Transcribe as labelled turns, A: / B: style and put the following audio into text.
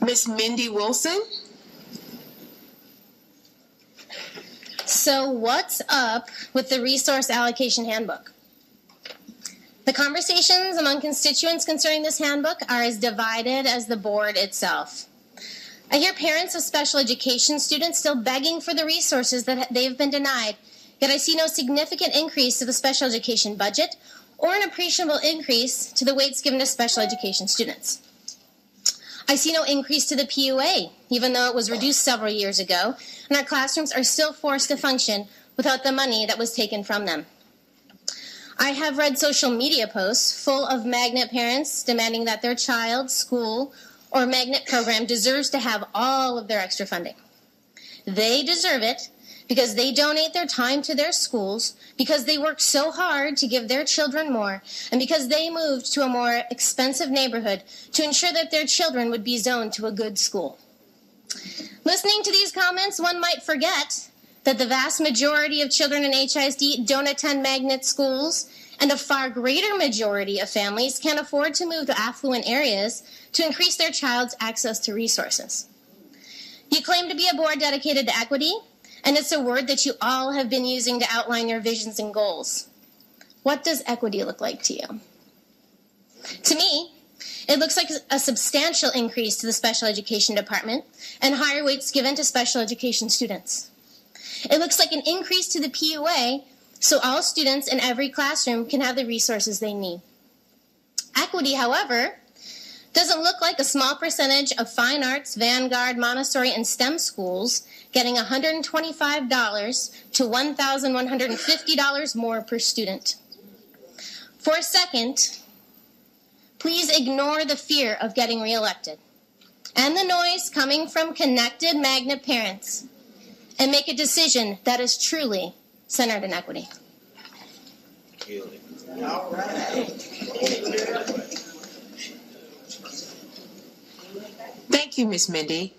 A: Ms. Mindy Wilson?
B: So what's up with the Resource Allocation Handbook? The conversations among constituents concerning this handbook are as divided as the board itself. I hear parents of special education students still begging for the resources that they've been denied, yet I see no significant increase to the special education budget or an appreciable increase to the weights given to special education students. I see no increase to the PUA, even though it was reduced several years ago, and our classrooms are still forced to function without the money that was taken from them. I have read social media posts full of magnet parents demanding that their child's school or magnet program deserves to have all of their extra funding. They deserve it because they donate their time to their schools, because they work so hard to give their children more, and because they moved to a more expensive neighborhood to ensure that their children would be zoned to a good school. Listening to these comments, one might forget that the vast majority of children in HISD don't attend magnet schools, and a far greater majority of families can't afford to move to affluent areas to increase their child's access to resources. You claim to be a board dedicated to equity, and it's a word that you all have been using to outline your visions and goals. What does equity look like to you? To me, it looks like a substantial increase to the special education department and higher weights given to special education students. It looks like an increase to the PUA so all students in every classroom can have the resources they need. Equity, however, doesn't look like a small percentage of fine arts, Vanguard, Montessori, and STEM schools getting $125 to $1,150 more per student. For a second, please ignore the fear of getting reelected and the noise coming from connected magnet parents and make a decision that is truly centered in equity.
A: All right. Thank you, Ms. Mindy.